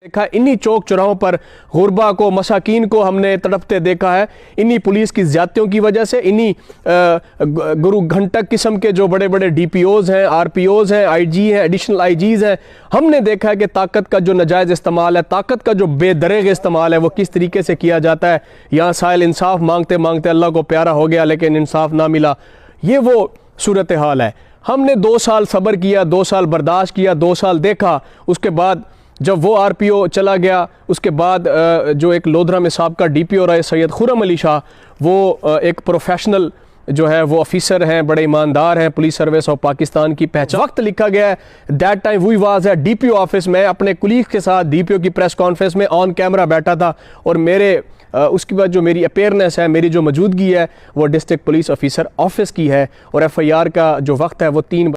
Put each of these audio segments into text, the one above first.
देखा, इन्हीं चौक चौराहों पर गुरबा को, मसाकीन को हमने तड़पते देखा है। इन्हीं पुलिस की ज़्यादतियों की वजह से, इन्हीं गुरु घंटक किस्म के जो बड़े बड़े DPOs हैं, RPOs हैं, IG हैं, एडिशनल IGs हैं, हमने देखा है कि ताकत का जो नाजायज़ इस्तेमाल है, ताकत का जो बेदरेग इस्तेमाल है, वो किस तरीके से किया जाता है। यहाँ साहिल इंसाफ मांगते मांगते अल्लाह को प्यारा हो गया, लेकिन इंसाफ ना मिला। ये वो सूरत हाल है। हमने 2 साल सब्र किया, 2 साल बर्दाश्त किया, 2 साल देखा। उसके बाद जब वो RPO चला गया, उसके बाद जो एक लोधरा में साहब का DPO रहे सैयद खुर्रम अली शाह, वो एक प्रोफेशनल जो है वो ऑफिसर हैं, बड़े ईमानदार हैं, पुलिस सर्विस ऑफ पाकिस्तान की पहचान। वक्त लिखा गया है, that time we was at DPO office में, अपने कुलीग के साथ DPO की प्रेस कॉन्फ्रेंस में ऑन कैमरा बैठा था, और मेरे उसके बाद जो मेरी अपेयरनेस है, मेरी जो मौजूदगी है, वो डिस्ट्रिक्ट पुलिस ऑफिसर ऑफिस की है, और FIR का जो वक्त है वो 3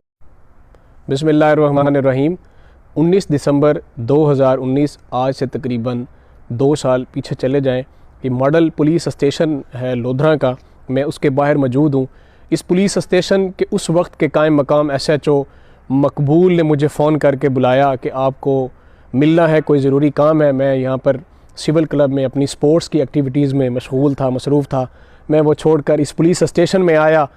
बिस्मिल्लाहिर्रहमानिर्रहीम 19 दिसंबर 2019, आज से तकरीबन 2 साल पीछे चले जाएं। ये मॉडल पुलिस स्टेशन है लोधरा का, मैं उसके बाहर मौजूद हूँ। इस पुलिस स्टेशन के उस वक्त के कायम मकाम SHO मकबूल ने मुझे फ़ोन करके बुलाया कि आपको मिलना है, कोई ज़रूरी काम है। मैं यहाँ पर सिविल क्लब में अपनी स्पोर्ट्स की एक्टिविटीज़ में मसरूफ़ था। मैं वो छोड़कर इस पुलिस स्टेशन में आया।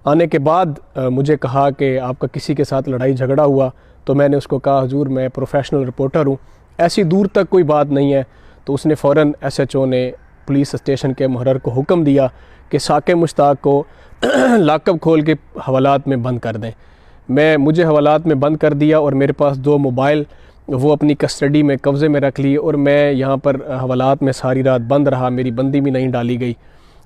आने के बाद मुझे कहा कि आपका किसी के साथ लड़ाई झगड़ा हुआ, तो मैंने उसको कहा हुजूर मैं प्रोफेशनल रिपोर्टर हूँ, ऐसी दूर तक कोई बात नहीं है। तो उसने फ़ौरन SHO ने पुलिस स्टेशन के मुहर्रर को हुक्म दिया कि साके मुश्ताक को लाकअप खोल के हवालात में बंद कर दें। मुझे हवालात में बंद कर दिया, और मेरे पास 2 मोबाइल वो अपनी कस्टडी में कब्ज़े में रख लिए, और मैं यहाँ पर हवालात में सारी रात बंद रहा, मेरी बंदी भी नहीं डाली गई।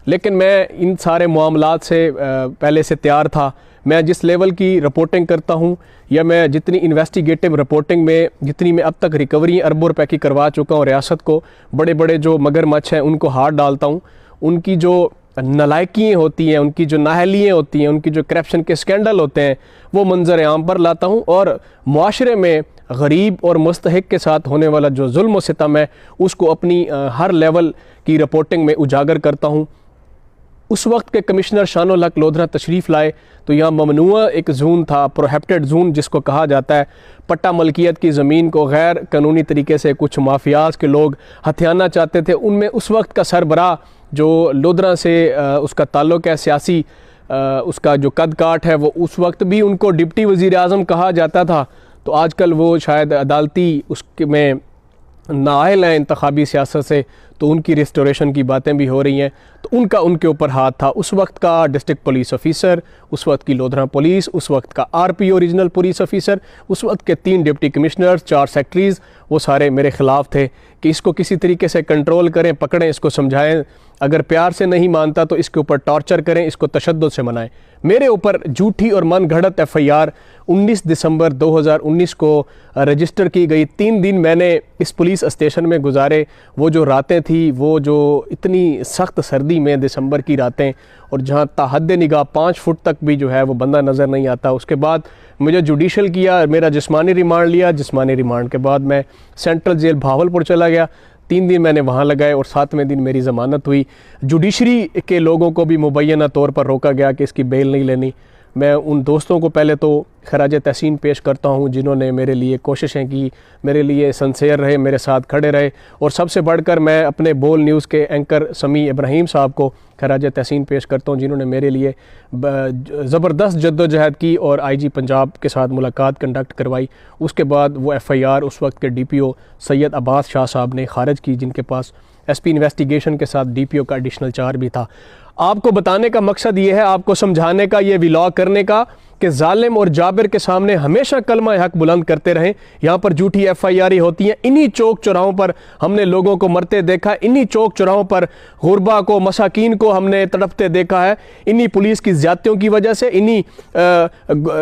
लेकिन मैं इन सारे मामलात से पहले से तैयार था। मैं जिस लेवल की रिपोर्टिंग करता हूँ, या मैं जितनी इन्वेस्टिगेटिव रिपोर्टिंग में जितनी मैं अब तक रिकवरी अरबों रुपए की करवा चुका हूँ, रियासत को बड़े बड़े जो मगरमच्छ हैं उनको हाथ डालता हूँ, उनकी जो नलायकियाँ होती हैं, उनकी जो नाहलियाँ होती हैं, उनकी जो करप्शन के स्कैंडल होते हैं, वो मंजर आम पर लाता हूँ, और मुआशरे में गरीब और मुस्तहिक के साथ होने वाला जो जुल्म व सितम है उसको अपनी हर लेवल की रिपोर्टिंग में उजागर करता हूँ। उस वक्त के कमिश्नर शानुल हक लोधरा तशरीफ़ लाए, तो यहाँ ममनुआ एक जोन था, प्रोहिबिटेड जोन जिसको कहा जाता है। पट्टा मलकियत की ज़मीन को गैर कानूनी तरीके से कुछ माफियाज के लोग हथियाना चाहते थे। उनमें उस वक्त का सरबराह जो लोधरा से उसका ताल्लुक़ है सियासी, उसका जो कद काठ है, वो उस वक्त भी उनको डिप्टी वज़ीर आज़म कहा जाता था। तो आजकल वो शायद अदालती उसके में नाअहल हैं इंतखाबी सियासत से, तो उनकी रिस्टोरेशन की बातें भी हो रही हैं। तो उनका उनके ऊपर हाथ था। उस वक्त का डिस्ट्रिक्ट पुलिस ऑफिसर, उस वक्त की लोधरा पुलिस, उस वक्त का RPO रीजनल पुलिस ऑफिसर, उस वक्त के 3 डिप्टी कमिश्नर्स, 4 सेक्रेटरीज़, वो सारे मेरे ख़िलाफ़ थे कि इसको किसी तरीके से कंट्रोल करें, पकड़ें, इसको समझाएं, अगर प्यार से नहीं मानता तो इसके ऊपर टॉर्चर करें, इसको तशद्दुद से मनाएं। मेरे ऊपर झूठी और मन घड़त FIR 19 दिसंबर 2019 को रजिस्टर की गई। 3 दिन मैंने इस पुलिस स्टेशन में गुजारे। वो जो रातें थी, वो जो इतनी सख्त सर्दी में दिसंबर की रातें, और जहाँ ताहद्दे निगाह 5 फुट तक भी जो है वो बंदा नज़र नहीं आता। उसके बाद मुझे जुडिशल किया, मेरा जिस्मानी रिमांड लिया। जिस्मानी रिमांड के बाद मैं सेंट्रल जेल भावलपुर चला गया। 3 दिन मैंने वहाँ लगाए, और 7वें दिन मेरी ज़मानत हुई। जुडिशरी के लोगों को भी मुबैना तौर पर रोका गया कि इसकी बेल नहीं लेनी। मैं उन दोस्तों को पहले तो खराज तहसीन पेश करता हूँ जिन्होंने मेरे लिए कोशिशें की, मेरे लिए सनसेयर रहे, मेरे साथ खड़े रहे, और सबसे बढ़कर मैं अपने बोल न्यूज़ के एंकर समी इब्राहिम साहब को खराज तहसीन पेश करता हूँ, जिन्होंने मेरे लिए ज़बरदस्त जद्दोजहद की और IG पंजाब के साथ मुलाकात कंडक्ट करवाई। उसके बाद वो FIR उस वक्त के DPO सैयद अब्बास शाह साहब ने खारिज की, जिनके पास SP इन्वेस्टिगेशन के साथ DPO का एडिशनल चार्ज भी था। आपको बताने का मकसद ये है, आपको समझाने का, ये व्लॉग करने का कि जालिम और जाबिर के सामने हमेशा कलमा हक बुलंद करते रहें। यहाँ पर झूठी FIR होती हैं। इन्हीं चौक चौराहों पर हमने लोगों को मरते देखा, इन्हीं चौक चौराहों पर गुरबा को, मसाकीन को हमने तड़पते देखा है। इन्हीं पुलिस की ज़्यादतियों की वजह से, इन्हीं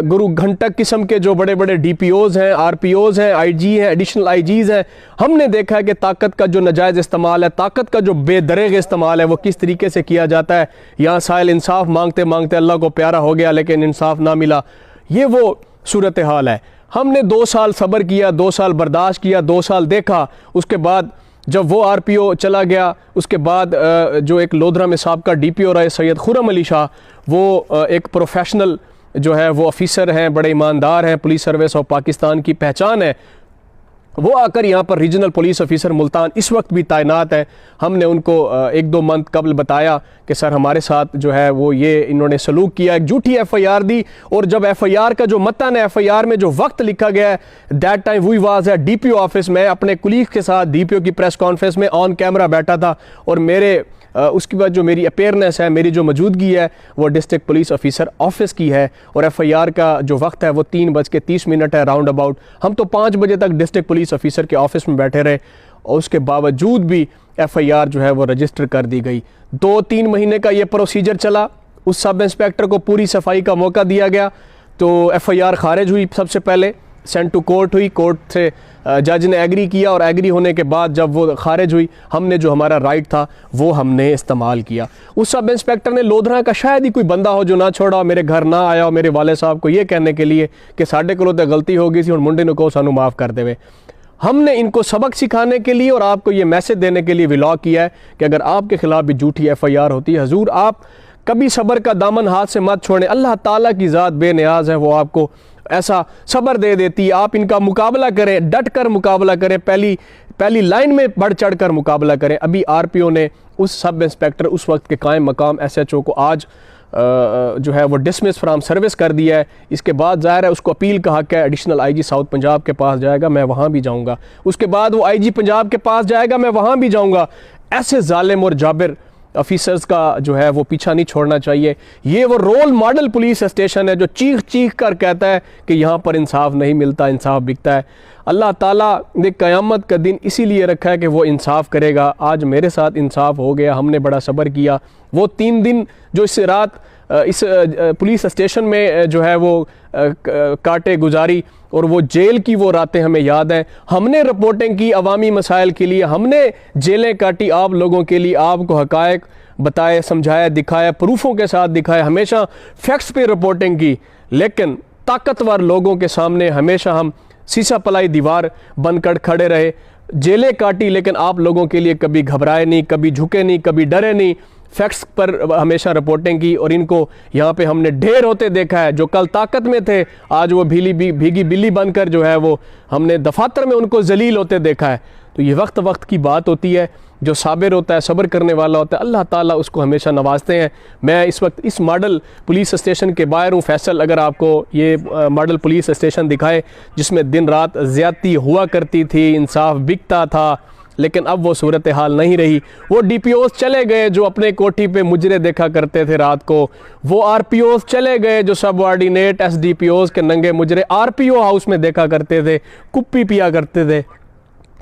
गुरु घंटक किस्म के जो बड़े बड़े DPOs हैं, RPOs हैं, IG हैं, एडिशनल IGs हैं, हमने देखा है कि ताकत का जो नाजायज़ इस्तेमाल है, ताकत का जो बेदरेग इस्तेमाल है, वो किस तरीके से किया जाता है। यहाँ साहिल इंसाफ मांगते मांगते अल्लाह को प्यारा हो गया, लेकिन इंसाफ ना मिला। ये वो सूरत हाल है। हमने 2 साल सब्र किया, 2 साल बर्दाश्त किया, 2 साल देखा। उसके बाद जब वो RPO चला गया, उसके बाद जो एक लोधरा में साहब का DPO रहे सैयद खुर्रम अली शाह, वो एक प्रोफेशनल जो है वो ऑफिसर हैं, बड़े ईमानदार हैं, पुलिस सर्विस ऑफ पाकिस्तान की पहचान है। वो आकर यहाँ पर रीजनल पुलिस ऑफिसर मुल्तान इस वक्त भी तैनात है। हमने उनको 1-2 मंथ कबल बताया कि सर हमारे साथ जो है वो ये इन्होंने सलूक किया, एक झूठी FIR दी, और जब FIR का जो मतन है, FIR में जो वक्त लिखा गया है, that time we was at DPO office में अपने कुलीग के साथ DPO की प्रेस कॉन्फ्रेंस में ऑन कैमरा बैठा था, और मेरे उसके बाद जो मेरी अपेयरनेस है, मेरी जो मौजूदगी है वो डिस्ट्रिक्ट पुलिस ऑफिसर ऑफिस की है, और FIR का जो वक्त है वो 3:30 है राउंड अबाउट। हम तो 5 बजे तक डिस्ट्रिक्ट पुलिस ऑफिसर के ऑफिस में बैठे रहे, और उसके बावजूद भी FIR जो है वो रजिस्टर कर दी गई। 2-3 महीने का ये प्रोसीजर चला, उस सब इंस्पेक्टर को पूरी सफाई का मौका दिया गया, तो FIR खारिज हुई, सबसे पहले सेंड टू कोर्ट हुई, कोर्ट से जज ने एग्री किया, और एग्री होने के बाद जब वो खारिज हुई, हमने जो हमारा राइट था वो हमने इस्तेमाल किया। उस सब इंस्पेक्टर ने लोधरा का शायद ही कोई बंदा हो जो ना छोड़ा हो, मेरे घर ना आया हो मेरे वाले साहब को ये कहने के लिए कि साढ़े को तो गलती हो गई थी और मुंडे ने को सानू माफ़ कर देवे। हमने इनको सबक सिखाने के लिए और आपको ये मैसेज देने के लिए व्लॉग किया है कि अगर आपके खिलाफ भी झूठी FIR होती है, हजूर आप कभी सब्र का दामन हाथ से मत छोड़ें। अल्लाह ताला की ज़ात बेनियाज है, वो आपको ऐसा सब्र दे देती है। आप इनका मुकाबला करें, डट कर मुकाबला करें, पहली लाइन में बढ़ चढ़ कर मुकाबला करें। अभी RPO ने उस सब इंस्पेक्टर, उस वक्त के कायम मकाम SHO को आज जो है वो डिसमिस फ्राम सर्विस कर दिया है। इसके बाद ज़ाहिर है उसको अपील का हक है, एडिशनल IG साउथ पंजाब के पास जाएगा, मैं वहाँ भी जाऊँगा। उसके बाद वो IG पंजाब के पास जाएगा, मैं वहाँ भी जाऊँगा। ऐसे जालिम और जाबिर ऑफिसर्स का जो है वो पीछा नहीं छोड़ना चाहिए। ये वो रोल मॉडल पुलिस स्टेशन है जो चीख चीख कर कहता है कि यहाँ पर इंसाफ नहीं मिलता, इंसाफ बिकता है। अल्लाह ताला ने क़यामत का दिन इसीलिए रखा है कि वो इंसाफ करेगा। आज मेरे साथ इंसाफ हो गया, हमने बड़ा सब्र किया। वो 3 दिन जो इस रात इस पुलिस स्टेशन में जो है वो काटे गुजारी, और वो जेल की वो रातें हमें याद हैं। हमने रिपोर्टिंग की अवामी मसाइल के लिए, हमने जेलें काटी आप लोगों के लिए, आपको हकायक बताए, समझाया, दिखाया, प्रूफों के साथ दिखाया, हमेशा फैक्ट्स पे रिपोर्टिंग की। लेकिन ताकतवर लोगों के सामने हमेशा हम सीसा पलाई दीवार बनकर खड़े रहे, जेलें काटी, लेकिन आप लोगों के लिए कभी घबराए नहीं, कभी झुके नहीं, कभी डरे नहीं। फैक्ट्स पर हमेशा रिपोर्टिंग की, और इनको यहाँ पे हमने ढेर होते देखा है। जो कल ताकत में थे आज वो भीगी बिल्ली बनकर जो है वो हमने दफातर में उनको जलील होते देखा है। तो ये वक्त वक्त की बात होती है। जो साबिर होता है, सब्र करने वाला होता है, अल्लाह ताला उसको हमेशा नवाजते हैं। मैं इस वक्त इस मॉडल पुलिस स्टेशन के बाहर हूँ। फैसल अगर आपको ये मॉडल पुलिस स्टेशन दिखाए जिसमें दिन रात ज़्यादती हुआ करती थी, इंसाफ बिकता था, लेकिन अब वो सूरत हाल नहीं रही। वो DPOs चले गए जो अपने कोठी पे मुजरे देखा करते थे रात को, वो RPOs चले गए जो सबऑर्डिनेट SDPOs के नंगे मुजरे RPO हाउस में देखा करते थे, कुप्पी पिया करते थे।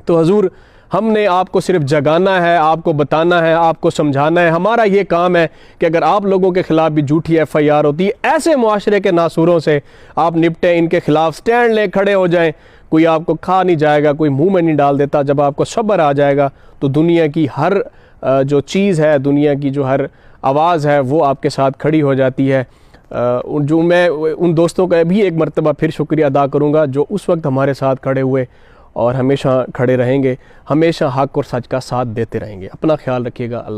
तो हजूर हमने आपको सिर्फ जगाना है, आपको बताना है, आपको समझाना है। हमारा ये काम है कि अगर आप लोगों के ख़िलाफ़ भी झूठी FIR होती है, ऐसे मुआशरे के नासूरों से आप निपटें, इनके ख़िलाफ़ स्टैंड ले खड़े हो जाएं। कोई आपको खा नहीं जाएगा, कोई मुंह में नहीं डाल देता। जब आपको सब्र आ जाएगा तो दुनिया की हर जो चीज़ है, दुनिया की जो हर आवाज़ है वो आपके साथ खड़ी हो जाती है। जो मैं उन दोस्तों का भी एक मरतबा फिर शुक्रिया अदा करूँगा जो उस वक्त हमारे साथ खड़े हुए और हमेशा खड़े रहेंगे, हमेशा हक़ और सच का साथ देते रहेंगे। अपना ख्याल रखिएगा। अल्लाह।